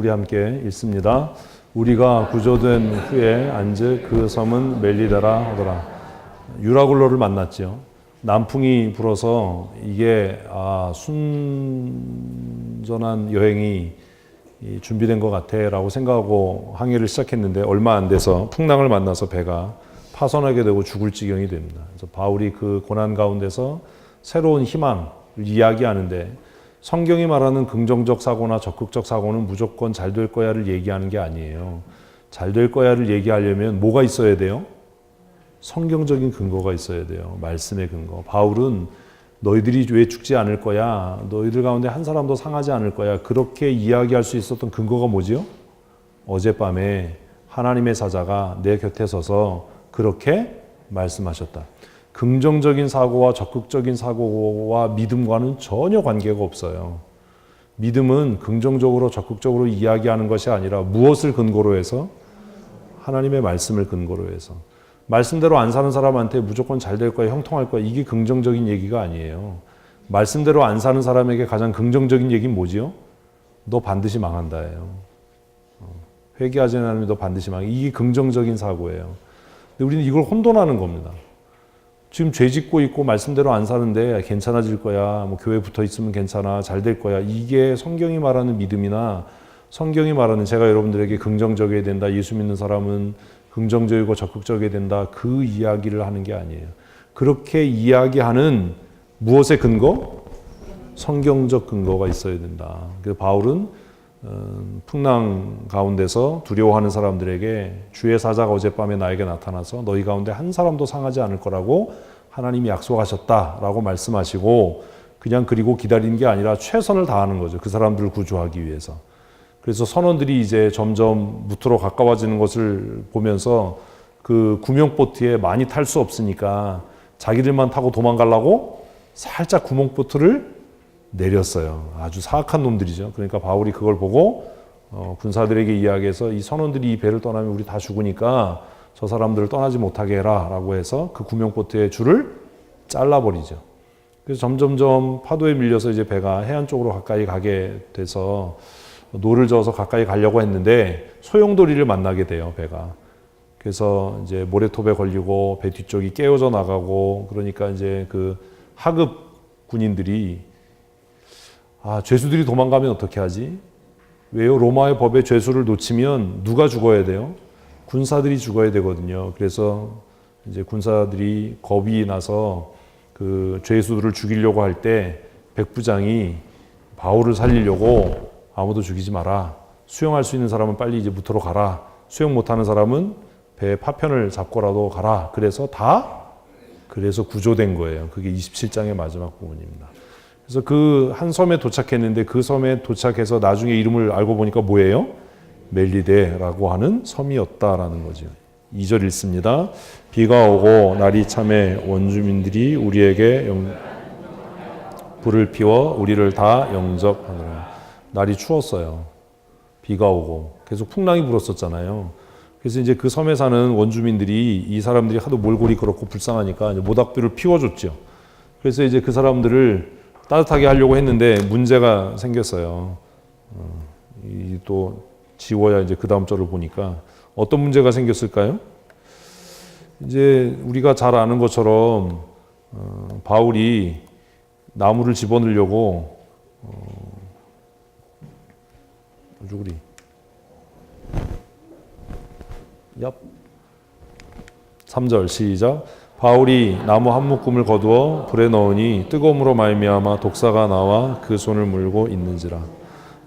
우리 함께 읽습니다. 우리가 구조된 후에 안즉 그 섬은 멜리다라 하더라. 유라굴로를 만났죠. 남풍이 불어서 이게 순전한 여행이 준비된 것 같아라고 생각하고 항해를 시작했는데 얼마 안 돼서 풍랑을 만나서 배가 파손하게 되고 죽을 지경이 됩니다. 그래서 바울이 그 고난 가운데서 새로운 희망을 이야기하는데 성경이 말하는 긍정적 사고나 적극적 사고는 무조건 잘 될 거야를 얘기하는 게 아니에요. 잘 될 거야를 얘기하려면 뭐가 있어야 돼요? 성경적인 근거가 있어야 돼요. 말씀의 근거. 바울은 너희들이 왜 죽지 않을 거야? 너희들 가운데 한 사람도 상하지 않을 거야. 그렇게 이야기할 수 있었던 근거가 뭐지요? 어젯밤에 하나님의 사자가 내 곁에 서서 그렇게 말씀하셨다. 긍정적인 사고와 적극적인 사고와 믿음과는 전혀 관계가 없어요. 믿음은 긍정적으로 적극적으로 이야기하는 것이 아니라 무엇을 근거로 해서? 하나님의 말씀을 근거로 해서. 말씀대로 안 사는 사람한테 무조건 잘 될 거야, 형통할 거야, 이게 긍정적인 얘기가 아니에요. 말씀대로 안 사는 사람에게 가장 긍정적인 얘기는 뭐지요? 너 반드시 망한다예요. 회개하지 않으면 너 반드시 망해. 이게 긍정적인 사고예요. 근데 우리는 이걸 혼돈하는 겁니다. 지금 죄 짓고 있고 말씀대로 안 사는데 괜찮아질 거야, 뭐 교회 붙어 있으면 괜찮아, 잘 될 거야. 이게 성경이 말하는 믿음이나 성경이 말하는 제가 여러분들에게 긍정적이어야 된다, 예수 믿는 사람은 긍정적이고 적극적이어야 된다, 그 이야기를 하는 게 아니에요. 그렇게 이야기하는 무엇의 근거? 성경적 근거가 있어야 된다. 그래서 바울은 풍랑 가운데서 두려워하는 사람들에게 주의 사자가 어젯밤에 나에게 나타나서 너희 가운데 한 사람도 상하지 않을 거라고 하나님이 약속하셨다라고 말씀하시고 그냥 그리고 기다리는 게 아니라 최선을 다하는 거죠. 그 사람들을 구조하기 위해서. 그래서 선원들이 이제 점점 무트로 가까워지는 것을 보면서 그 구명보트에 많이 탈 수 없으니까 자기들만 타고 도망가려고 살짝 구명보트를 내렸어요. 아주 사악한 놈들이죠. 그러니까 바울이 그걸 보고 군사들에게 이야기해서 이 선원들이 이 배를 떠나면 우리 다 죽으니까 저 사람들을 떠나지 못하게 해라 라고 해서 그 구명보트의 줄을 잘라버리죠. 그래서 점점점 파도에 밀려서 이제 배가 해안 쪽으로 가까이 가게 돼서 노를 저어서 가까이 가려고 했는데 소용돌이를 만나게 돼요, 배가. 그래서 이제 모래톱에 걸리고 배 뒤쪽이 깨어져 나가고 그러니까 이제 그 하급 군인들이 죄수들이 도망가면 어떻게 하지? 왜요? 로마의 법에 죄수를 놓치면 누가 죽어야 돼요? 군사들이 죽어야 되거든요. 그래서 이제 군사들이 겁이 나서 그 죄수들을 죽이려고 할 때 백부장이 바울을 살리려고 아무도 죽이지 마라. 수영할 수 있는 사람은 빨리 이제 무트로 가라. 수영 못하는 사람은 배 파편을 잡고라도 가라. 그래서 구조된 거예요. 그게 27장의 마지막 부분입니다. 그래서 그 한 섬에 도착했는데 그 섬에 도착해서 나중에 이름을 알고 보니까 뭐예요? 멜리데라고 하는 섬이었다라는 거죠. 2절 읽습니다. 비가 오고 날이 참에 원주민들이 우리에게 불을 피워 우리를 다 영접하노라. 날이 추웠어요. 비가 오고 계속 풍랑이 불었었잖아요. 그래서 이제 그 섬에 사는 원주민들이 이 사람들이 하도 몰골이 그렇고 불쌍하니까 이제 모닥불을 피워줬죠. 그래서 이제 그 사람들을 따뜻하게 하려고 했는데 문제가 생겼어요. 또 지워야 이제 그 다음 절을 보니까 어떤 문제가 생겼을까요? 이제 우리가 잘 아는 것처럼 바울이 나무를 집어넣으려고 누구리? 3절 시작. 바울이 나무 한 묶음을 거두어 불에 넣으니 뜨거움으로 말미암아 독사가 나와 그 손을 물고 있는지라.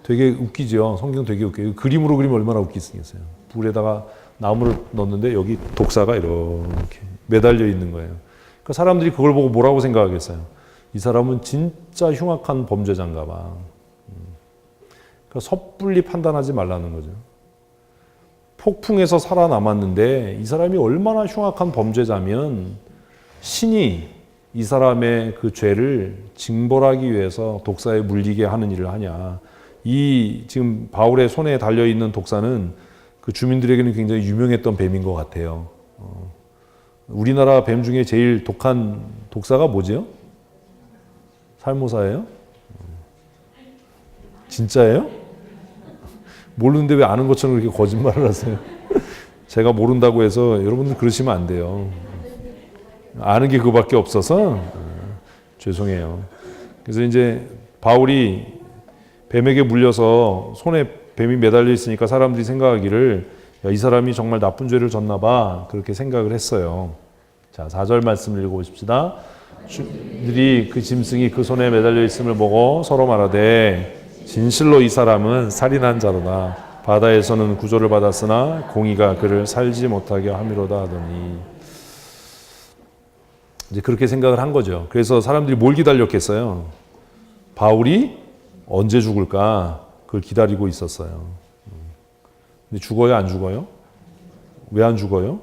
되게 웃기죠. 성경 되게 웃겨요. 그림으로 그리면 얼마나 웃기겠어요. 불에다가 나무를 넣었는데 여기 독사가 이렇게 매달려 있는 거예요. 그러니까 사람들이 그걸 보고 뭐라고 생각하겠어요? 이 사람은 진짜 흉악한 범죄자인가 봐. 그러니까 섣불리 판단하지 말라는 거죠. 폭풍에서 살아남았는데 이 사람이 얼마나 흉악한 범죄자면 신이 이 사람의 그 죄를 징벌하기 위해서 독사에 물리게 하는 일을 하냐. 이 지금 바울의 손에 달려있는 독사는 그 주민들에게는 굉장히 유명했던 뱀인 것 같아요. 우리나라 뱀 중에 제일 독한 독사가 뭐지요? 살모사예요? 진짜예요? 모르는데 왜 아는 것처럼 그렇게 거짓말을 하세요? 제가 모른다고 해서 여러분들 그러시면 안 돼요. 아는 게 그거밖에 없어서 죄송해요. 그래서 이제 바울이 뱀에게 물려서 손에 뱀이 매달려 있으니까 사람들이 생각하기를 야, 이 사람이 정말 나쁜 죄를 졌나 봐 그렇게 생각을 했어요. 자, 4절 말씀을 읽어보십시다. 주들이 그 짐승이 그 손에 매달려 있음을 보고 서로 말하되 진실로 이 사람은 살인한 자로다. 바다에서는 구조를 받았으나 공의가 그를 살지 못하게 함이로다 하더니 이제 그렇게 생각을 한 거죠. 그래서 사람들이 뭘 기다렸겠어요? 바울이 언제 죽을까? 그걸 기다리고 있었어요. 근데 죽어요? 안 죽어요? 왜 안 죽어요?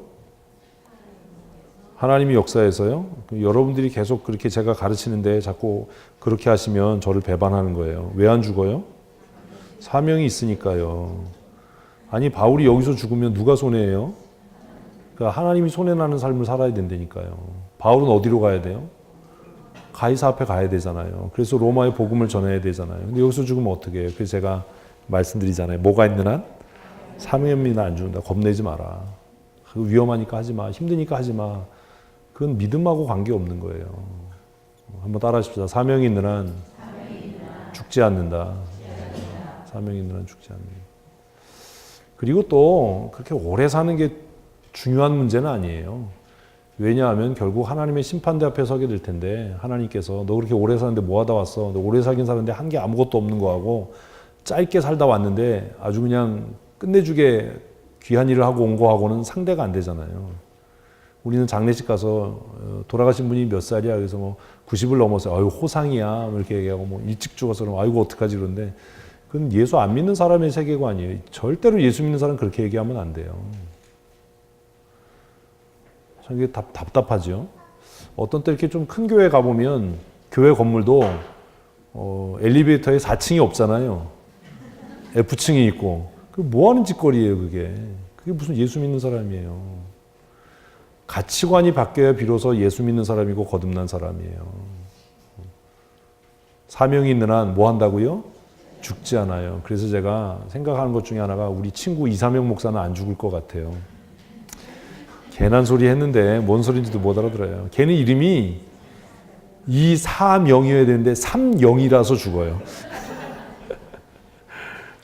하나님이 역사에서요. 여러분들이 계속 그렇게 제가 가르치는데 자꾸 그렇게 하시면 저를 배반하는 거예요. 왜 안 죽어요? 사명이 있으니까요. 아니 바울이 여기서 죽으면 누가 손해예요? 그러니까 하나님이 손해나는 삶을 살아야 된다니까요. 바울은 어디로 가야 돼요? 가이사 앞에 가야 되잖아요. 그래서 로마의 복음을 전해야 되잖아요. 근데 여기서 죽으면 어떻게 해요? 그래서 제가 말씀드리잖아요. 뭐가 있는 한? 사명이나 안 죽는다. 겁내지 마라. 위험하니까 하지 마. 힘드니까 하지 마. 그건 믿음하고 관계없는 거예요. 한번 따라 하십시다. 사명이 있는 한 죽지 않는다. 사명이 있는 한 죽지 않는다. 그리고 또 그렇게 오래 사는 게 중요한 문제는 아니에요. 왜냐하면 결국 하나님의 심판대 앞에 서게 될 텐데 하나님께서 너 그렇게 오래 사는데 뭐 하다 왔어? 너 오래 살긴 사는데 한 게 아무것도 없는 거하고 짧게 살다 왔는데 아주 그냥 끝내주게 귀한 일을 하고 온 거하고는 상대가 안 되잖아요. 우리는 장례식 가서 돌아가신 분이 몇 살이야? 그래서 뭐 90을 넘었어요. 아유 호상이야. 이렇게 얘기하고 뭐 일찍 죽어서 그러면 아이고 어떡하지 그런데 그건 예수 안 믿는 사람의 세계관이에요. 절대로 예수 믿는 사람은 그렇게 얘기하면 안 돼요. 참 이게 답답하죠. 어떤 때 이렇게 좀 큰 교회 가보면 교회 건물도 엘리베이터에 4층이 없잖아요. F층이 있고. 그 뭐 하는 짓거리예요, 그게. 그게 무슨 예수 믿는 사람이에요. 가치관이 바뀌어야 비로소 예수 믿는 사람이고 거듭난 사람이에요. 사명이 있는 한 뭐 한다고요? 죽지 않아요. 그래서 제가 생각하는 것 중에 하나가 우리 친구 이사명 목사는 안 죽을 것 같아요. 괜한 소리 했는데 뭔 소리인지도 못 알아들어요. 걔는 이름이 이사명이어야 되는데 삼영이라서 죽어요.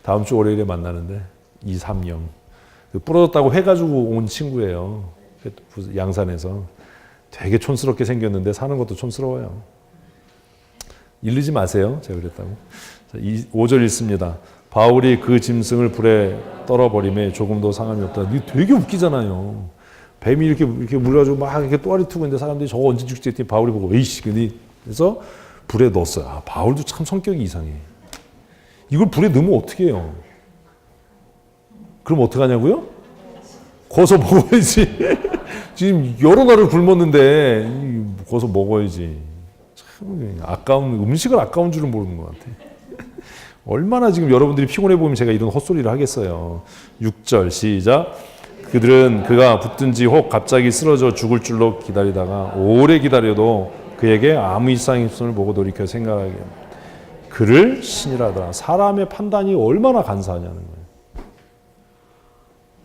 다음 주 월요일에 만나는데 이삼영. 부러졌다고 회 가지고 온 친구예요. 양산에서. 되게 촌스럽게 생겼는데 사는 것도 촌스러워요. 이르지 마세요. 제가 그랬다고. 5절 읽습니다. 바울이 그 짐승을 불에 떨어버림에 조금도 상함이 없다. 이게 되게 웃기잖아요. 뱀이 이렇게 물려가지고 막 이렇게 또아리 투고 있는데 사람들이 저거 언제 죽지 했더니 바울이 보고 에이씨. 그래서 불에 넣었어요. 아, 바울도 참 성격이 이상해. 이걸 불에 넣으면 어떻게 해요? 그럼 어떡하냐고요? 거서 먹어야지. 지금 여러 날을 굶었는데 거서 먹어야지. 참 아까운 음식을 아까운 줄은 모르는 것 같아. 얼마나 지금 여러분들이 피곤해 보이면 제가 이런 헛소리를 하겠어요. 6절 시작. 그들은 그가 붙든지 혹 갑자기 쓰러져 죽을 줄로 기다리다가 오래 기다려도 그에게 아무 이상이 없음을 보고 돌이켜 생각하게 그를 신이라더라. 사람의 판단이 얼마나 간사하냐는 거예요.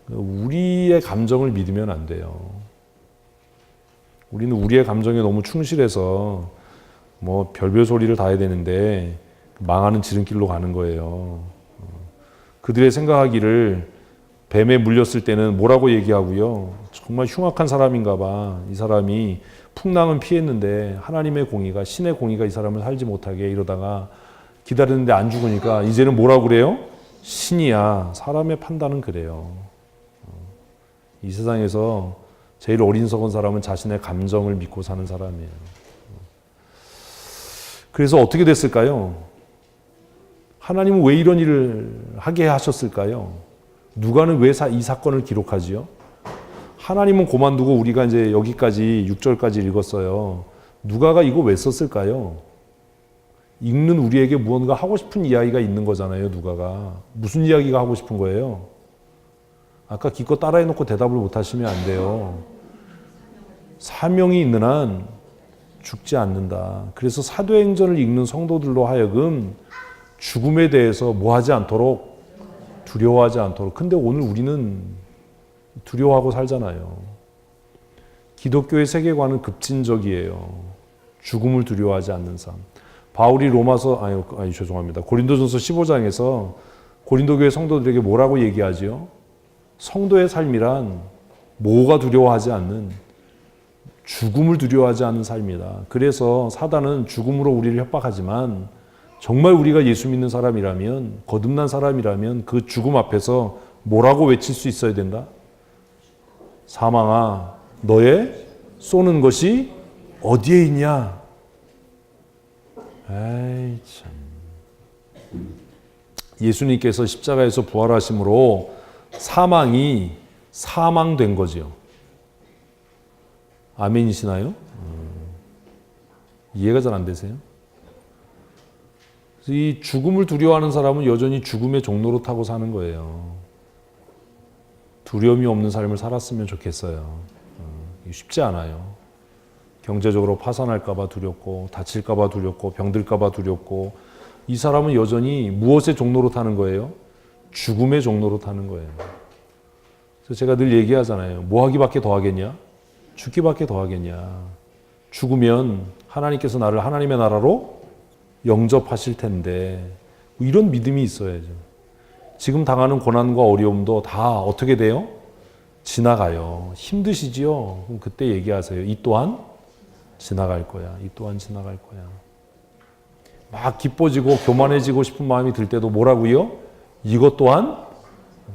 우리의 감정을 믿으면 안 돼요. 우리는 우리의 감정에 너무 충실해서 뭐 별별 소리를 다 해야 되는데 망하는 지름길로 가는 거예요. 그들의 생각하기를 뱀에 물렸을 때는 뭐라고 얘기하고요. 정말 흉악한 사람인가 봐. 이 사람이 풍랑은 피했는데 하나님의 공의가 신의 공의가 이 사람을 살지 못하게 이러다가 기다렸는데 안 죽으니까 이제는 뭐라고 그래요? 신이야. 사람의 판단은 그래요. 이 세상에서 제일 어린석은 사람은 자신의 감정을 믿고 사는 사람이에요. 그래서 어떻게 됐을까요? 하나님은 왜 이런 일을 하게 하셨을까요? 누가는 왜 이 사건을 기록하지요? 하나님은 고만두고 우리가 이제 여기까지 6절까지 읽었어요. 누가가 이거 왜 썼을까요? 읽는 우리에게 무언가 하고 싶은 이야기가 있는 거잖아요. 누가가. 무슨 이야기가 하고 싶은 거예요? 아까 기껏 따라해놓고 대답을 못하시면 안 돼요. 사명이 있는 한 죽지 않는다. 그래서 사도행전을 읽는 성도들로 하여금 죽음에 대해서 뭐 하지 않도록 두려워하지 않도록. 근데 오늘 우리는 두려워하고 살잖아요. 기독교의 세계관은 급진적이에요. 죽음을 두려워하지 않는 삶. 바울이 죄송합니다. 고린도전서 15장에서 고린도 교회 성도들에게 뭐라고 얘기하지요? 성도의 삶이란 뭐가 두려워하지 않는, 죽음을 두려워하지 않는 삶이다. 그래서 사단은 죽음으로 우리를 협박하지만 정말 우리가 예수 믿는 사람이라면, 거듭난 사람이라면 그 죽음 앞에서 뭐라고 외칠 수 있어야 된다? 사망아, 너의 쏘는 것이 어디에 있냐? 에이 참. 예수님께서 십자가에서 부활하심으로 사망이 사망된 거지요. 아멘이시나요? 이해가 잘 안 되세요? 이 죽음을 두려워하는 사람은 여전히 죽음의 종로로 타고 사는 거예요. 두려움이 없는 삶을 살았으면 좋겠어요. 쉽지 않아요. 경제적으로 파산할까봐 두렵고, 다칠까봐 두렵고, 병들까봐 두렵고, 이 사람은 여전히 무엇의 종로로 타는 거예요? 죽음의 종로로 타는 거예요. 그래서 제가 늘 얘기하잖아요. 뭐 하기밖에 더 하겠냐? 죽기밖에 더 하겠냐? 죽으면 하나님께서 나를 하나님의 나라로 영접하실 텐데, 이런 믿음이 있어야죠. 지금 당하는 고난과 어려움도 다 어떻게 돼요? 지나가요. 힘드시지요? 그럼 그때 얘기하세요. 이 또한 지나갈 거야. 이 또한 지나갈 거야. 막 기뻐지고 교만해지고 싶은 마음이 들 때도 뭐라고요? 이것 또한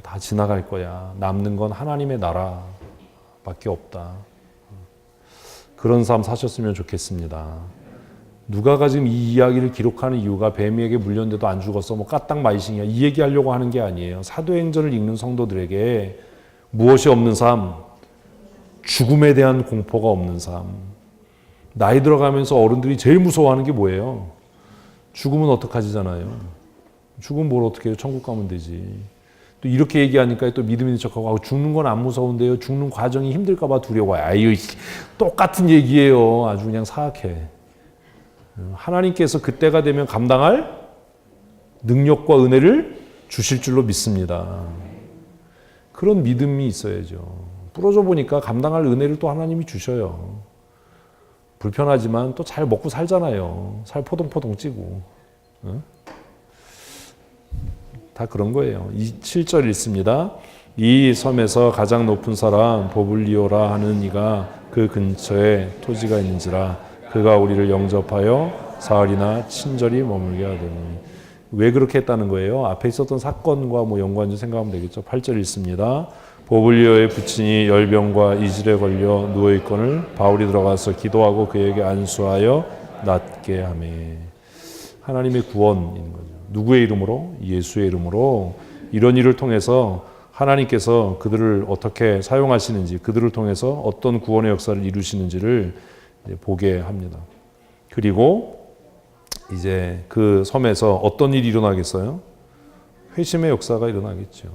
다 지나갈 거야. 남는 건 하나님의 나라밖에 없다. 그런 삶 사셨으면 좋겠습니다. 누가가 지금 이 이야기를 기록하는 이유가 뱀에게 물렸는데도 안 죽었어. 뭐 까딱마이싱이야. 이 얘기하려고 하는 게 아니에요. 사도행전을 읽는 성도들에게 무엇이 없는 삶? 죽음에 대한 공포가 없는 삶. 나이 들어가면서 어른들이 제일 무서워하는 게 뭐예요? 죽으면 어떡하지잖아요. 죽으면 뭘 어떻게 해요? 천국 가면 되지. 또 이렇게 얘기하니까 또 믿음 있는 척하고 죽는 건 안 무서운데요. 죽는 과정이 힘들까 봐 두려워요. 아유, 똑같은 얘기예요. 아주 그냥 사악해. 하나님께서 그때가 되면 감당할 능력과 은혜를 주실 줄로 믿습니다. 그런 믿음이 있어야죠. 부러져 보니까 감당할 은혜를 또 하나님이 주셔요. 불편하지만 또 잘 먹고 살잖아요. 살 포동포동 찌고. 다 그런 거예요. 7절 읽습니다. 이 섬에서 가장 높은 사람 보블리오라 하는 이가 그 근처에 토지가 있는지라 그가 우리를 영접하여 사흘이나 친절히 머물게 하더니. 왜 그렇게 했다는 거예요? 앞에 있었던 사건과 뭐 연관해서 생각하면 되겠죠. 8절 읽습니다. 보블리오의 부친이 열병과 이질에 걸려 누워있거늘 바울이 들어가서 기도하고 그에게 안수하여 낫게 하며. 하나님의 구원인 거죠. 누구의 이름으로? 예수의 이름으로. 이런 일을 통해서 하나님께서 그들을 어떻게 사용하시는지, 그들을 통해서 어떤 구원의 역사를 이루시는지를 보게 합니다. 그리고 이제 그 섬에서 어떤 일이 일어나겠어요? 회심의 역사가 일어나겠죠.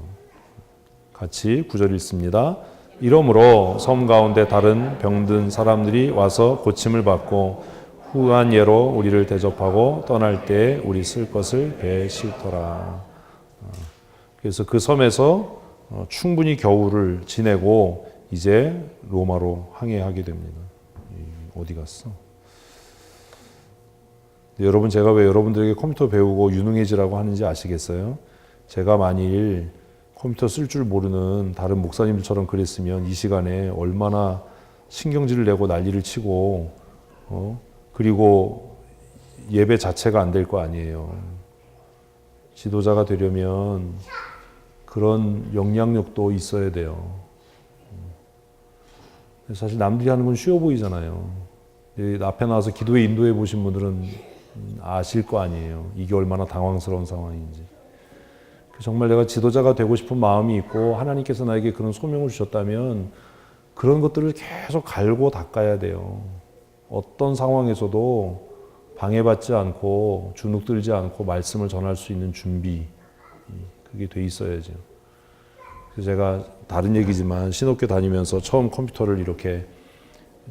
같이 9절 읽습니다. 이러므로 섬 가운데 다른 병든 사람들이 와서 고침을 받고 후한 예로 우리를 대접하고 떠날 때에 우리 쓸 것을 배에 싣더라. 그래서 그 섬에서 충분히 겨울을 지내고 이제 로마로 항해하게 됩니다. 어디 갔어? 여러분, 제가 왜 여러분들에게 컴퓨터 배우고 유능해지라고 하는지 아시겠어요? 제가 만일 컴퓨터 쓸 줄 모르는 다른 목사님들처럼 그랬으면 이 시간에 얼마나 신경질을 내고 난리를 치고 그리고 예배 자체가 안 될 거 아니에요. 지도자가 되려면 그런 영향력도 있어야 돼요. 사실 남들이 하는 건 쉬워 보이잖아요. 앞에 나와서 기도에 인도해 보신 분들은 아실 거 아니에요. 이게 얼마나 당황스러운 상황인지. 정말 내가 지도자가 되고 싶은 마음이 있고 하나님께서 나에게 그런 소명을 주셨다면 그런 것들을 계속 갈고 닦아야 돼요. 어떤 상황에서도 방해받지 않고 주눅들지 않고 말씀을 전할 수 있는 준비, 그게 돼 있어야죠. 그래서 제가 다른 얘기지만 신학교 다니면서 처음 컴퓨터를 이렇게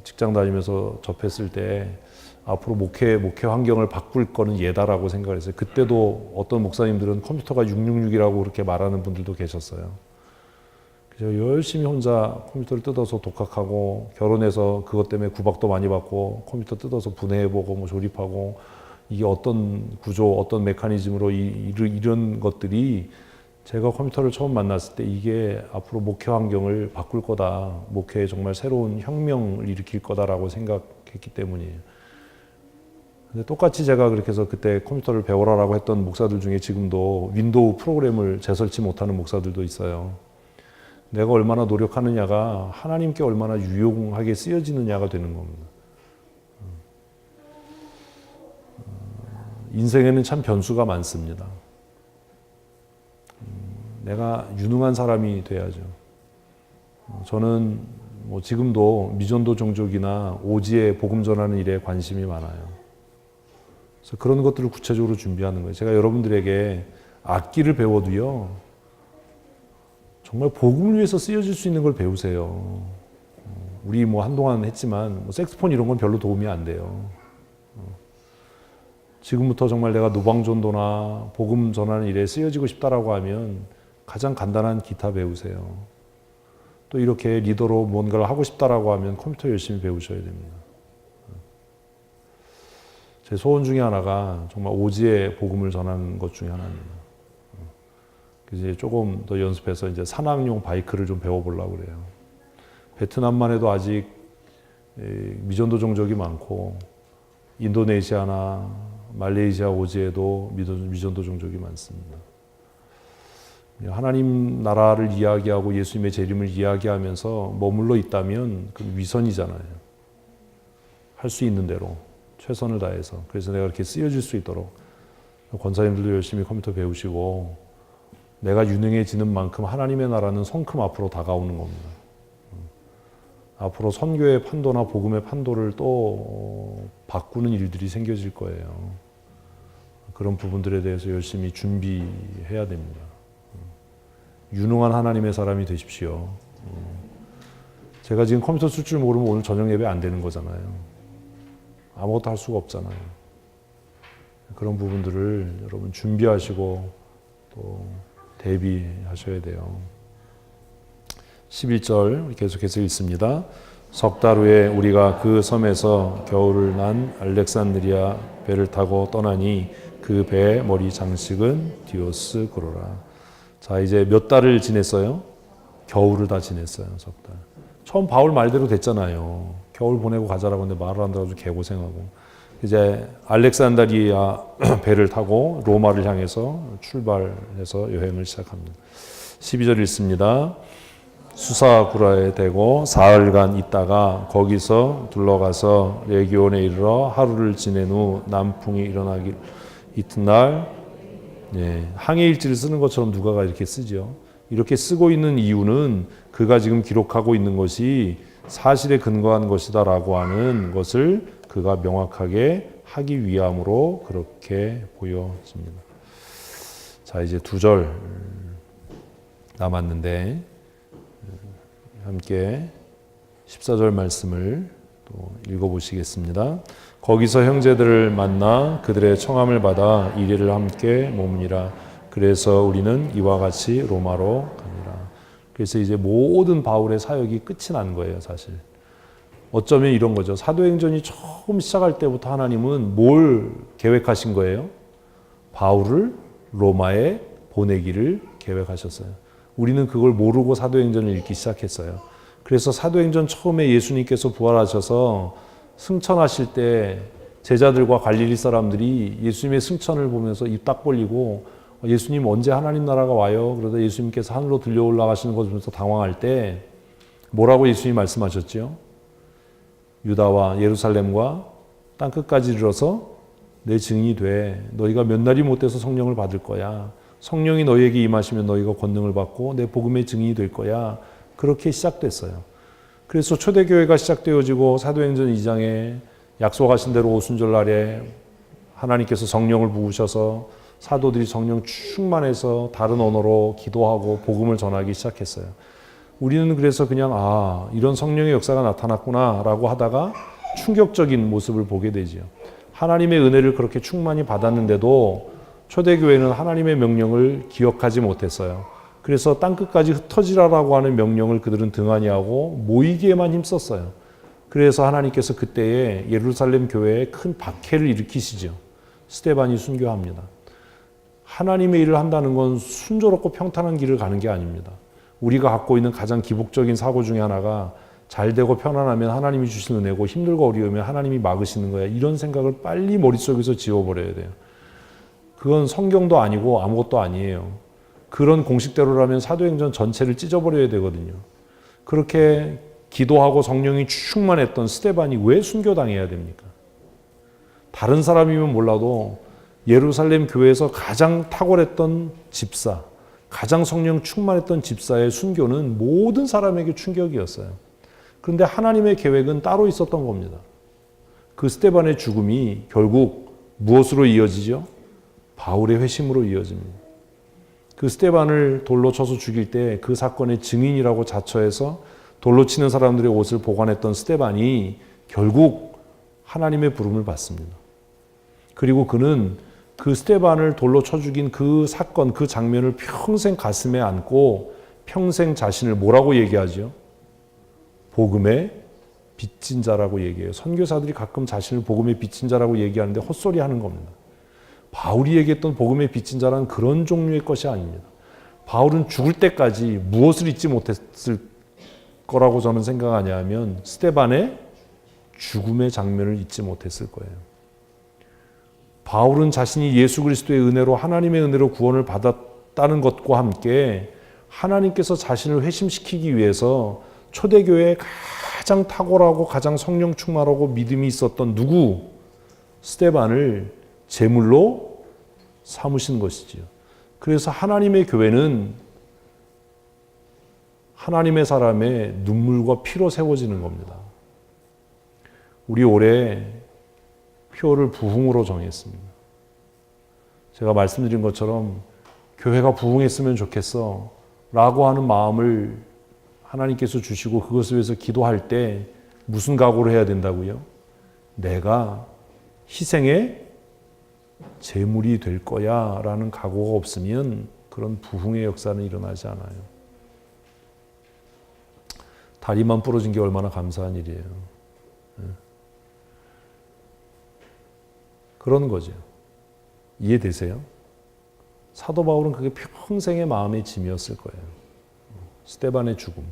직장 다니면서 접했을 때 앞으로 목회 환경을 바꿀 거는 얘다라고 생각을 했어요. 그때도 어떤 목사님들은 컴퓨터가 666이라고 그렇게 말하는 분들도 계셨어요. 그래서 열심히 혼자 컴퓨터를 뜯어서 독학하고 결혼해서 그것 때문에 구박도 많이 받고 컴퓨터 뜯어서 분해해보고 뭐 조립하고 이게 어떤 구조, 어떤 메커니즘으로 이런 것들이 제가 컴퓨터를 처음 만났을 때 이게 앞으로 목회 환경을 바꿀 거다. 목회에 정말 새로운 혁명을 일으킬 거다라고 생각했기 때문이에요. 근데 똑같이 제가 그렇게 해서 그때 컴퓨터를 배워라라고 했던 목사들 중에 지금도 윈도우 프로그램을 재설치 못하는 목사들도 있어요. 내가 얼마나 노력하느냐가 하나님께 얼마나 유용하게 쓰여지느냐가 되는 겁니다. 인생에는 참 변수가 많습니다. 내가 유능한 사람이 돼야죠. 저는 뭐 지금도 미전도 종족이나 오지에 복음 전하는 일에 관심이 많아요. 그래서 그런 것들을 구체적으로 준비하는 거예요. 제가 여러분들에게 악기를 배워도요, 정말 복음을 위해서 쓰여질 수 있는 걸 배우세요. 우리 뭐 한동안 했지만 뭐 색스폰 이런 건 별로 도움이 안 돼요. 지금부터 정말 내가 노방전도나 복음 전하는 일에 쓰여지고 싶다라고 하면 가장 간단한 기타 배우세요. 또 이렇게 리더로 뭔가를 하고 싶다라고 하면 컴퓨터 열심히 배우셔야 됩니다. 제 소원 중에 하나가 정말 오지에 복음을 전하는 것 중에 하나입니다. 이제 조금 더 연습해서 이제 산악용 바이크를 좀 배워보려고 그래요. 베트남만 해도 아직 미전도 종족이 많고 인도네시아나 말레이시아 오지에도 미전도 종족이 많습니다. 하나님 나라를 이야기하고 예수님의 재림을 이야기하면서 머물러 있다면 그건 위선이잖아요. 할 수 있는 대로 최선을 다해서. 그래서 내가 이렇게 쓰여질 수 있도록 권사님들도 열심히 컴퓨터 배우시고 내가 유능해지는 만큼 하나님의 나라는 성큼 앞으로 다가오는 겁니다. 앞으로 선교의 판도나 복음의 판도를 또 바꾸는 일들이 생겨질 거예요. 그런 부분들에 대해서 열심히 준비해야 됩니다. 유능한 하나님의 사람이 되십시오. 제가 지금 컴퓨터 쓸 줄 모르면 오늘 저녁 예배 안 되는 거잖아요. 아무것도 할 수가 없잖아요. 그런 부분들을 여러분 준비하시고 또 대비하셔야 돼요. 11절 계속해서 읽습니다. 석 달 후에 우리가 그 섬에서 겨울을 난 알렉산드리아 배를 타고 떠나니 그 배의 머리 장식은 디오스 그로라. 자, 이제 몇 달을 지냈어요? 겨울을 다 지냈어요. 석 달. 처음 바울 말대로 됐잖아요. 겨울 보내고 가자라고 했는데 말을 안 들어서 개고생하고. 이제 알렉산드리아 배를 타고 로마를 향해서 출발해서 여행을 시작합니다. 12절 읽습니다. 수사구라에 대고 사흘간 있다가 거기서 둘러가서 레기온에 이르러 하루를 지낸 후 남풍이 일어나길 이튿날 항해일지를 쓰는 것처럼 누가가 이렇게 쓰죠. 이렇게 쓰고 있는 이유는 그가 지금 기록하고 있는 것이 사실에 근거한 것이다라고 하는 것을 그가 명확하게 하기 위함으로 그렇게 보여집니다. 자, 이제 2절 남았는데 함께 14절 말씀을 또 읽어보시겠습니다. 거기서 형제들을 만나 그들의 청함을 받아 이리를 함께 머무니라. 그래서 우리는 이와 같이 로마로 가니라. 그래서 이제 모든 바울의 사역이 끝이 난 거예요, 사실. 어쩌면 이런 거죠. 사도행전이 처음 시작할 때부터 하나님은 뭘 계획하신 거예요? 바울을 로마에 보내기를 계획하셨어요. 우리는 그걸 모르고 사도행전을 읽기 시작했어요. 그래서 사도행전 처음에 예수님께서 부활하셔서 승천하실 때 제자들과 갈릴리 사람들이 예수님의 승천을 보면서 입 딱 벌리고 예수님 언제 하나님 나라가 와요? 그러다 예수님께서 하늘로 들려 올라가시는 것을 보면서 당황할 때 뭐라고 예수님이 말씀하셨죠? 유다와 예루살렘과 땅끝까지 이르러서 내 증인이 돼. 너희가 몇 날이 못 돼서 성령을 받을 거야. 성령이 너희에게 임하시면 너희가 권능을 받고 내 복음의 증인이 될 거야. 그렇게 시작됐어요. 그래서 초대교회가 시작되어지고 사도행전 2장에 약속하신 대로 오순절날에 하나님께서 성령을 부으셔서 사도들이 성령 충만해서 다른 언어로 기도하고 복음을 전하기 시작했어요. 우리는 그래서 그냥 이런 성령의 역사가 나타났구나라고 하다가 충격적인 모습을 보게 되지요. 하나님의 은혜를 그렇게 충만히 받았는데도 초대교회는 하나님의 명령을 기억하지 못했어요. 그래서 땅끝까지 흩어지라라고 하는 명령을 그들은 등한히 하고 모이기에만 힘썼어요. 그래서 하나님께서 그때에 예루살렘 교회에 큰 박해를 일으키시죠. 스데반이 순교합니다. 하나님의 일을 한다는 건 순조롭고 평탄한 길을 가는 게 아닙니다. 우리가 갖고 있는 가장 기복적인 사고 중에 하나가 잘 되고 편안하면 하나님이 주시는 은혜고 힘들고 어려우면 하나님이 막으시는 거야. 이런 생각을 빨리 머릿속에서 지워버려야 돼요. 그건 성경도 아니고 아무것도 아니에요. 그런 공식대로라면 사도행전 전체를 찢어버려야 되거든요. 그렇게 기도하고 성령이 충만했던 스데반이 왜 순교당해야 됩니까? 다른 사람이면 몰라도 예루살렘 교회에서 가장 탁월했던 집사, 가장 성령 충만했던 집사의 순교는 모든 사람에게 충격이었어요. 그런데 하나님의 계획은 따로 있었던 겁니다. 그 스데반의 죽음이 결국 무엇으로 이어지죠? 바울의 회심으로 이어집니다. 그 스데반을 돌로 쳐서 죽일 때 그 사건의 증인이라고 자처해서 돌로 치는 사람들의 옷을 보관했던 스데반이 결국 하나님의 부름을 받습니다. 그리고 그는 그 스데반을 돌로 쳐 죽인 그 사건, 그 장면을 평생 가슴에 안고 평생 자신을 뭐라고 얘기하죠? 복음의 빚진 자라고 얘기해요. 선교사들이 가끔 자신을 복음의 빚진 자라고 얘기하는데 헛소리 하는 겁니다. 바울이 얘기했던 복음의 빚진 자란 그런 종류의 것이 아닙니다. 바울은 죽을 때까지 무엇을 잊지 못했을 거라고 저는 생각하냐면 스데반의 죽음의 장면을 잊지 못했을 거예요. 바울은 자신이 예수 그리스도의 은혜로 하나님의 은혜로 구원을 받았다는 것과 함께 하나님께서 자신을 회심시키기 위해서 초대교회에 가장 탁월하고 가장 성령 충만하고 믿음이 있었던 스데반을 제물로 삼으신 것이지요. 그래서 하나님의 교회는 하나님의 사람의 눈물과 피로 세워지는 겁니다. 우리 올해 표를 부흥으로 정했습니다. 제가 말씀드린 것처럼 교회가 부흥했으면 좋겠어 라고 하는 마음을 하나님께서 주시고 그것을 위해서 기도할 때 무슨 각오를 해야 된다고요? 내가 희생의 제물이 될 거야 라는 각오가 없으면 그런 부흥의 역사는 일어나지 않아요. 다리만 부러진 게 얼마나 감사한 일이에요. 그런 거죠. 이해되세요? 사도 바울은 그게 평생의 마음의 짐이었을 거예요. 스데반의 죽음.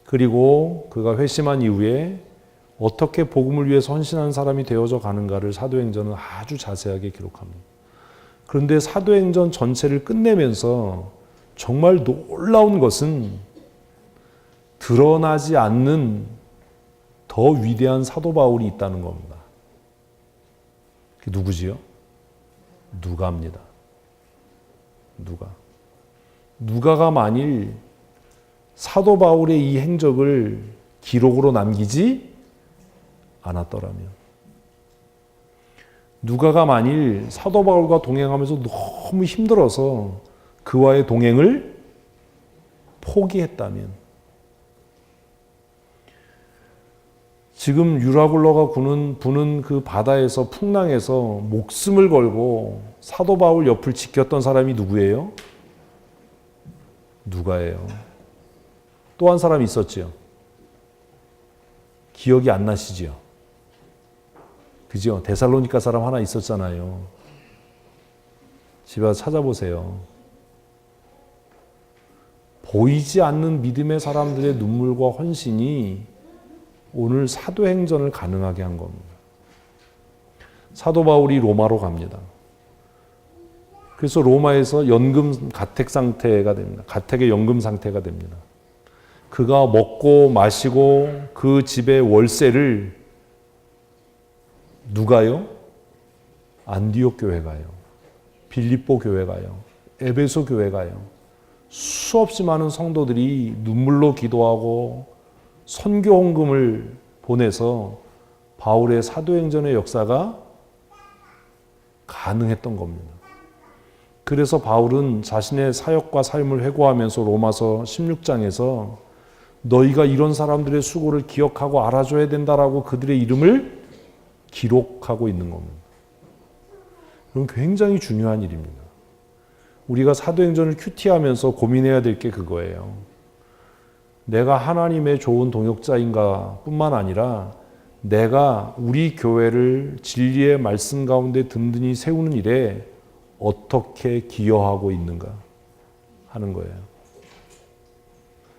그리고 그가 회심한 이후에 어떻게 복음을 위해서 헌신한 사람이 되어져 가는가를 사도행전은 아주 자세하게 기록합니다. 그런데 사도행전 전체를 끝내면서 정말 놀라운 것은 드러나지 않는 더 위대한 사도 바울이 있다는 겁니다. 그게 누구지요? 누가입니다. 누가가 만일 사도 바울의 이 행적을 기록으로 남기지 않았더라면, 누가가 만일 사도 바울과 동행하면서 너무 힘들어서 그와의 동행을 포기했다면, 지금 유라굴로가 부는 그 바다에서 풍랑에서 목숨을 걸고 사도 바울 옆을 지켰던 사람이 누구예요? 누가예요. 또 한 사람이 있었지요. 기억이 안 나시지요? 그죠? 데살로니가 사람 하나 있었잖아요. 집에 와서 찾아보세요. 보이지 않는 믿음의 사람들의 눈물과 헌신이 오늘 사도행전을 가능하게 한 겁니다. 사도 바울이 로마로 갑니다. 그래서 로마에서 연금 가택 상태가 됩니다. 가택의 연금 상태가 됩니다. 그가 먹고 마시고 그 집의 월세를 누가요? 안디옥 교회 가요. 빌립보 교회 가요. 에베소 교회 가요. 수없이 많은 성도들이 눈물로 기도하고 선교 헌금을 보내서 바울의 사도행전의 역사가 가능했던 겁니다. 그래서 바울은 자신의 사역과 삶을 회고하면서 로마서 16장에서 너희가 이런 사람들의 수고를 기억하고 알아줘야 된다라고 그들의 이름을 기록하고 있는 겁니다. 그건 굉장히 중요한 일입니다. 우리가 사도행전을 큐티하면서 고민해야 될 게 그거예요. 내가 하나님의 좋은 동역자인가 뿐만 아니라 내가 우리 교회를 진리의 말씀 가운데 든든히 세우는 일에 어떻게 기여하고 있는가 하는 거예요.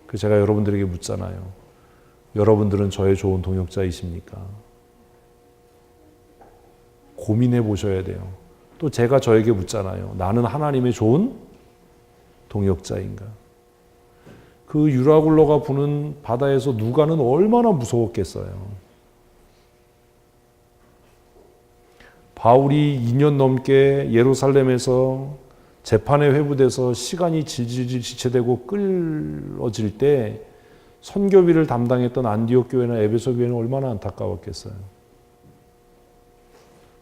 그래서 제가 여러분들에게 묻잖아요. 여러분들은 저의 좋은 동역자이십니까? 고민해 보셔야 돼요. 또 제가 저에게 묻잖아요. 나는 하나님의 좋은 동역자인가? 그 유라굴로가 부는 바다에서 누가는 얼마나 무서웠겠어요. 바울이 2년 넘게 예루살렘에서 재판에 회부돼서 시간이 질질 지체되고 끌어질 때 선교비를 담당했던 안디옥 교회나 에베소 교회는 얼마나 안타까웠겠어요.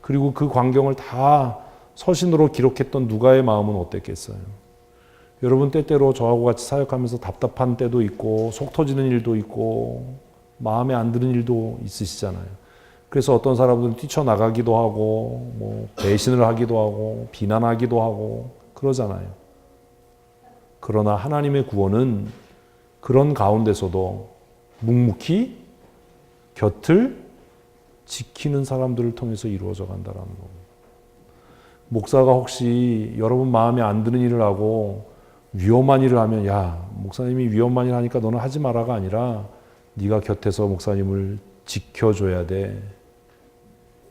그리고 그 광경을 다 서신으로 기록했던 누가의 마음은 어땠겠어요. 여러분 때때로 저하고 같이 사역하면서 답답한 때도 있고 속 터지는 일도 있고 마음에 안 드는 일도 있으시잖아요. 그래서 어떤 사람들은 뛰쳐나가기도 하고 뭐 배신을 하기도 하고 비난하기도 하고 그러잖아요. 그러나 하나님의 구원은 그런 가운데서도 묵묵히 곁을 지키는 사람들을 통해서 이루어져 간다는 겁니다. 목사가 혹시 여러분 마음에 안 드는 일을 하고 위험한 일을 하면 야, 목사님이 위험한 일 하니까 너는 하지 마라가 아니라 네가 곁에서 목사님을 지켜줘야 돼.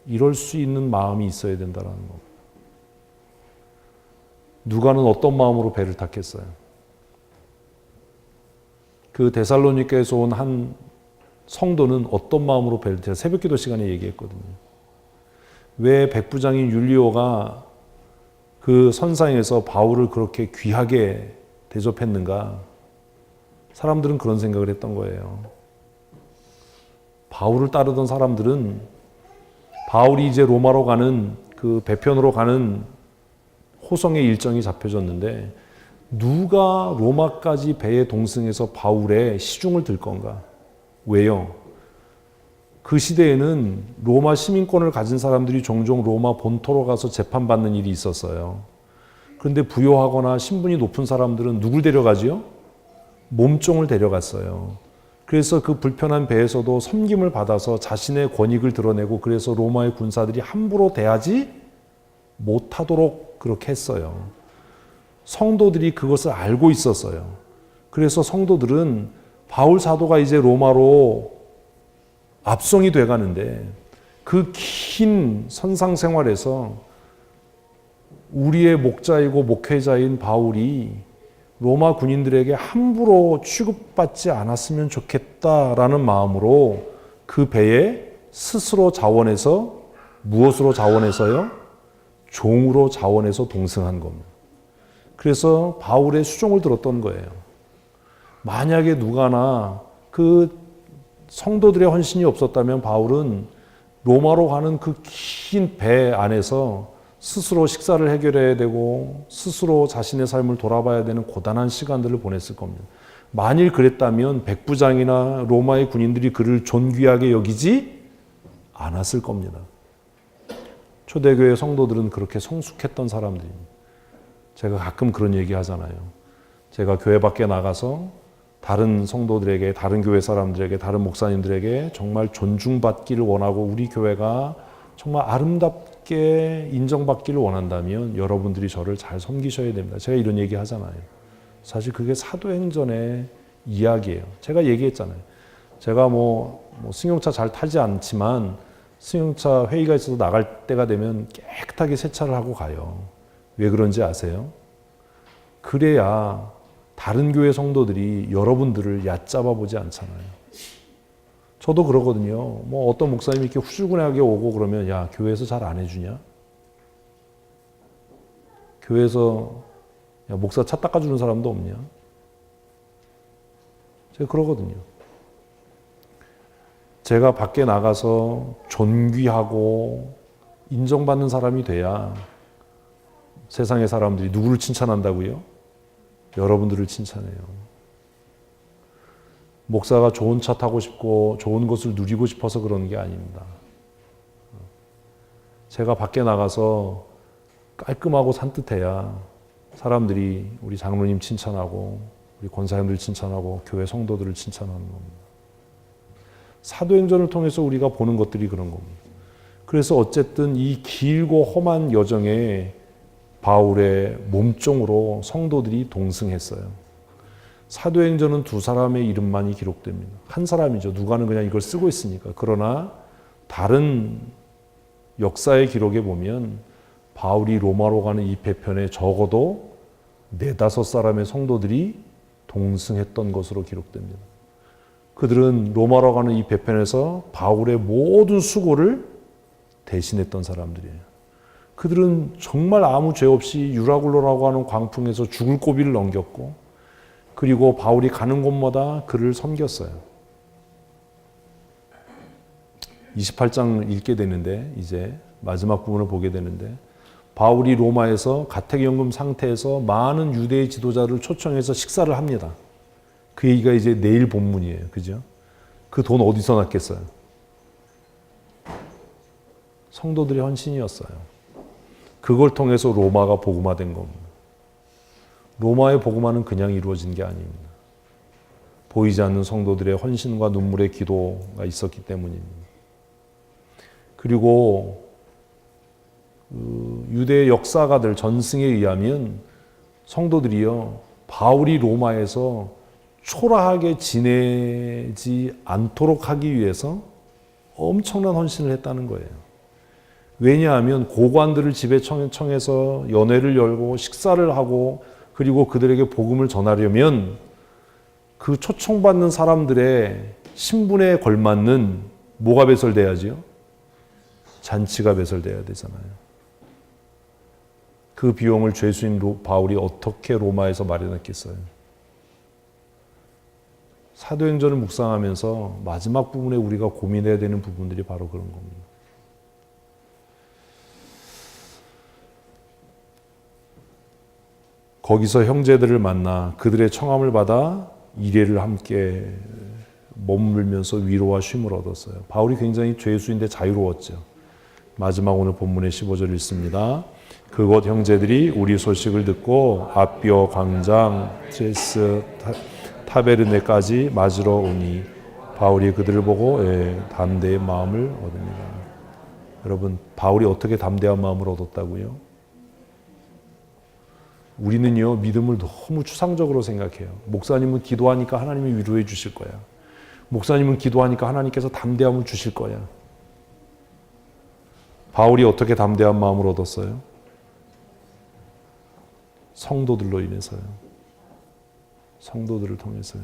이럴 수 있는 마음이 있어야 된다는 겁니다. 누가는 어떤 마음으로 배를 탔겠어요? 그 데살로니가에서 온 한 성도는 어떤 마음으로 배를 탔어요? 새벽기도 시간에 얘기했거든요. 왜 백부장인 율리오가 그 선상에서 바울을 그렇게 귀하게 대접했는가? 사람들은 그런 생각을 했던 거예요. 바울을 따르던 사람들은 바울이 이제 로마로 가는 그 배편으로 가는 호성의 일정이 잡혀졌는데 누가 로마까지 배에 동승해서 바울의 시중을 들 건가? 왜요? 그 시대에는 로마 시민권을 가진 사람들이 종종 로마 본토로 가서 재판받는 일이 있었어요. 그런데 부유하거나 신분이 높은 사람들은 누굴 데려가지요? 몸종을 데려갔어요. 그래서 그 불편한 배에서도 섬김을 받아서 자신의 권익을 드러내고 그래서 로마의 군사들이 함부로 대하지 못하도록 그렇게 했어요. 성도들이 그것을 알고 있었어요. 그래서 성도들은 바울 사도가 이제 로마로 압송이 돼가는데 그 긴 선상 생활에서 우리의 목자이고 목회자인 바울이 로마 군인들에게 함부로 취급받지 않았으면 좋겠다라는 마음으로 그 배에 스스로 자원해서 무엇으로 자원해서요? 종으로 자원해서 동승한 겁니다. 그래서 바울의 수종을 들었던 거예요. 만약에 누가나 그 성도들의 헌신이 없었다면 바울은 로마로 가는 그 긴 배 안에서 스스로 식사를 해결해야 되고 스스로 자신의 삶을 돌아봐야 되는 고단한 시간들을 보냈을 겁니다. 만일 그랬다면 백부장이나 로마의 군인들이 그를 존귀하게 여기지 않았을 겁니다. 초대교회 성도들은 그렇게 성숙했던 사람들입니다. 제가 가끔 그런 얘기 하잖아요. 제가 교회 밖에 나가서 다른 성도들에게, 다른 교회 사람들에게, 다른 목사님들에게 정말 존중받기를 원하고 우리 교회가 정말 아름답게 인정받기를 원한다면 여러분들이 저를 잘 섬기셔야 됩니다. 제가 이런 얘기 하잖아요. 사실 그게 사도행전의 이야기예요. 제가 얘기했잖아요. 제가 승용차 잘 타지 않지만 승용차 회의가 있어서 나갈 때가 되면 깨끗하게 세차를 하고 가요. 왜 그런지 아세요? 그래야 다른 교회 성도들이 여러분들을 얕잡아 보지 않잖아요. 저도 그러거든요. 어떤 목사님이 이렇게 후줄근하게 오고 그러면 야, 교회에서 잘 안 해주냐? 교회에서 야, 목사 차 닦아주는 사람도 없냐? 제가 그러거든요. 제가 밖에 나가서 존귀하고 인정받는 사람이 돼야 세상의 사람들이 누구를 칭찬한다고요? 여러분들을 칭찬해요. 목사가 좋은 차 타고 싶고 좋은 것을 누리고 싶어서 그러는 게 아닙니다. 제가 밖에 나가서 깔끔하고 산뜻해야 사람들이 우리 장로님 칭찬하고 우리 권사님들 칭찬하고 교회 성도들을 칭찬하는 겁니다. 사도행전을 통해서 우리가 보는 것들이 그런 겁니다. 그래서 어쨌든 이 길고 험한 여정에 바울의 몸종으로 성도들이 동승했어요. 사도행전은 두 사람의 이름만이 기록됩니다. 한 사람이죠. 누가는 그냥 이걸 쓰고 있으니까. 그러나 다른 역사의 기록에 보면 바울이 로마로 가는 이 배편에 적어도 4-5사람의 성도들이 동승했던 것으로 기록됩니다. 그들은 로마로 가는 이 배편에서 바울의 모든 수고를 대신했던 사람들이에요. 그들은 정말 아무 죄 없이 유라굴로라고 하는 광풍에서 죽을 고비를 넘겼고 그리고 바울이 가는 곳마다 그를 섬겼어요. 28장 읽게 되는데 이제 마지막 부분을 보게 되는데 바울이 로마에서 가택연금 상태에서 많은 유대의 지도자를 초청해서 식사를 합니다. 그 얘기가 이제 내일 본문이에요. 그죠? 그 돈 어디서 났겠어요? 성도들의 헌신이었어요. 그걸 통해서 로마가 복음화된 겁니다. 로마의 복음화는 그냥 이루어진 게 아닙니다. 보이지 않는 성도들의 헌신과 눈물의 기도가 있었기 때문입니다. 그리고 유대 역사가들 전승에 의하면 성도들이요, 바울이 로마에서 초라하게 지내지 않도록 하기 위해서 엄청난 헌신을 했다는 거예요. 왜냐하면 고관들을 집에 청해서 연회를 열고 식사를 하고 그리고 그들에게 복음을 전하려면 그 초청받는 사람들의 신분에 걸맞는 뭐가 배설돼야지요? 잔치가 배설돼야 되잖아요. 그 비용을 죄수인 바울이 어떻게 로마에서 마련했겠어요? 사도행전을 묵상하면서 마지막 부분에 우리가 고민해야 되는 부분들이 바로 그런 겁니다. 거기서 형제들을 만나 그들의 청함을 받아 이레를 함께 머물면서 위로와 쉼을 얻었어요. 바울이 굉장히 죄수인데 자유로웠죠. 마지막 오늘 본문의 15절 읽습니다. 그곳 형제들이 우리 소식을 듣고 아비오 광장 제스 타베르네까지 맞으러 오니 바울이 그들을 보고 담대의 마음을 얻습니다. 여러분, 바울이 어떻게 담대한 마음을 얻었다고요? 우리는요, 믿음을 너무 추상적으로 생각해요. 목사님은 기도하니까 하나님이 위로해 주실 거야. 목사님은 기도하니까 하나님께서 담대함을 주실 거야. 바울이 어떻게 담대한 마음을 얻었어요? 성도들로 인해서요. 성도들을 통해서요.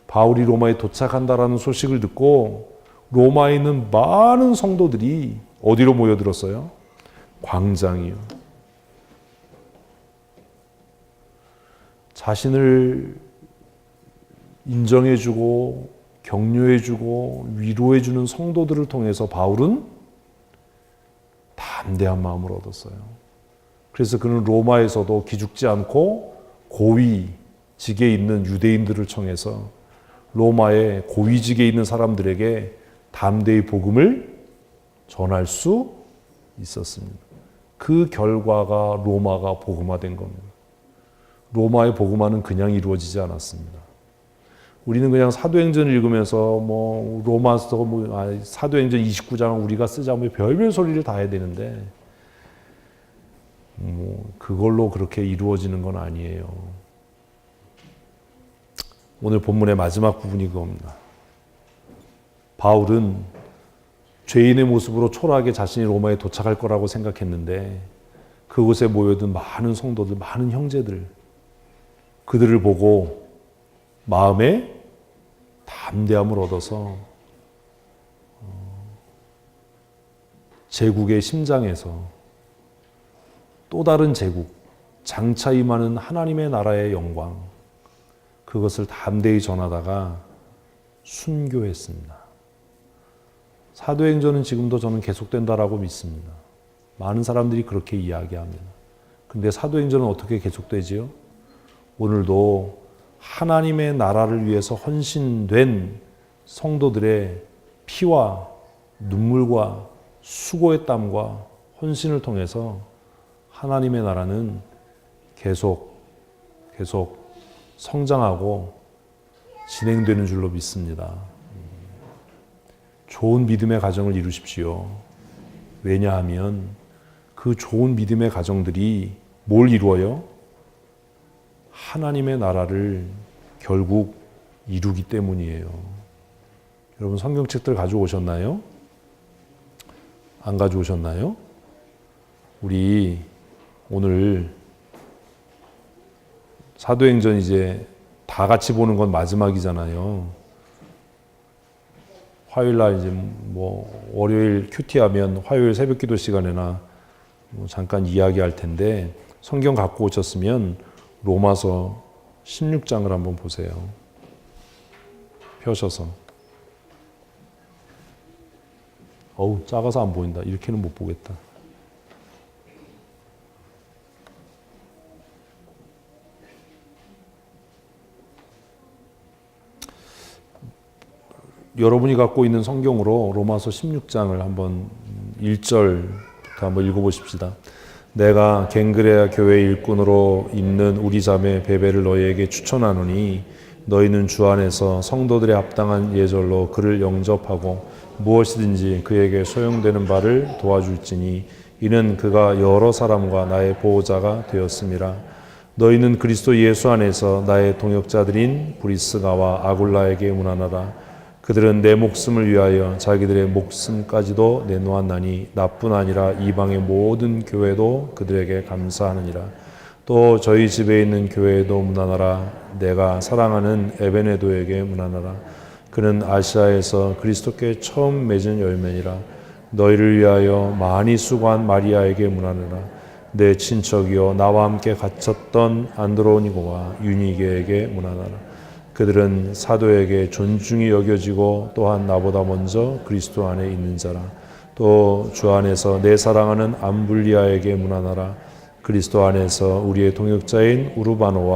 바울이 로마에 도착한다라는 소식을 듣고 로마에 있는 많은 성도들이 어디로 모여들었어요? 광장이요. 자신을 인정해주고 격려해주고 위로해주는 성도들을 통해서 바울은 담대한 마음을 얻었어요. 그래서 그는 로마에서도 기죽지 않고 고위직에 있는 유대인들을 청해서 로마의 고위직에 있는 사람들에게 담대히 복음을 전할 수 있었습니다. 그 결과가 로마가 복음화된 겁니다. 로마의 복음화는 그냥 이루어지지 않았습니다. 우리는 그냥 사도행전을 읽으면서 로마서 사도행전 29장을 우리가 쓰자면 별별 소리를 다 해야 되는데 그걸로 그렇게 이루어지는 건 아니에요. 오늘 본문의 마지막 부분이 그겁니다. 바울은 죄인의 모습으로 초라하게 자신이 로마에 도착할 거라고 생각했는데 그곳에 모여든 많은 성도들, 많은 형제들, 그들을 보고 마음에 담대함을 얻어서 제국의 심장에서 또 다른 제국, 장차 임하는 하나님의 나라의 영광, 그것을 담대히 전하다가 순교했습니다. 사도행전은 지금도 저는 계속된다라고 믿습니다. 많은 사람들이 그렇게 이야기합니다. 근데 사도행전은 어떻게 계속되지요? 오늘도 하나님의 나라를 위해서 헌신된 성도들의 피와 눈물과 수고의 땀과 헌신을 통해서 하나님의 나라는 계속 성장하고 진행되는 줄로 믿습니다. 좋은 믿음의 가정을 이루십시오. 왜냐하면 그 좋은 믿음의 가정들이 뭘 이루어요? 하나님의 나라를 결국 이루기 때문이에요. 여러분 성경책들 가져오셨나요? 안 가져오셨나요? 우리 오늘 사도행전 이제 다 같이 보는 건 마지막이잖아요. 화요일 날 이제 뭐 월요일 큐티하면 화요일 새벽 기도 시간에나 뭐 잠깐 이야기할 텐데 성경 갖고 오셨으면 로마서 16장을 한번 보세요. 펴셔서. 어우, 작아서 안 보인다. 이렇게는 못 보겠다. 여러분이 갖고 있는 성경으로 로마서 16장을 한번 1절부터 한번 읽어보십시다. 내가 갱그레아 교회 일꾼으로 있는 우리 자매 베베를 너희에게 추천하노니 너희는 주 안에서 성도들의 합당한 예절로 그를 영접하고 무엇이든지 그에게 소용되는 바를 도와줄지니 이는 그가 여러 사람과 나의 보호자가 되었음이라. 너희는 그리스도 예수 안에서 나의 동역자들인 브리스가와 아굴라에게 문안하라. 그들은 내 목숨을 위하여 자기들의 목숨까지도 내놓았나니 나뿐 아니라 이방의 모든 교회도 그들에게 감사하느니라. 또 저희 집에 있는 교회에도 문안하라. 내가 사랑하는 에베네도에게 문안하라. 그는 아시아에서 그리스도께 처음 맺은 열매니라. 너희를 위하여 많이 수고한 마리아에게 문안하라. 내 친척이요 나와 함께 갇혔던 안드로니고와 유니게에게 문안하라. 그들은 사도에게 존중이 여겨지고 또한 나보다 먼저 그리스도 안에 있는 자라. 또 주 안에서 내 사랑하는 암블리아에게 문안하라. 그리스도 안에서 우리의 동역자인 우르바노와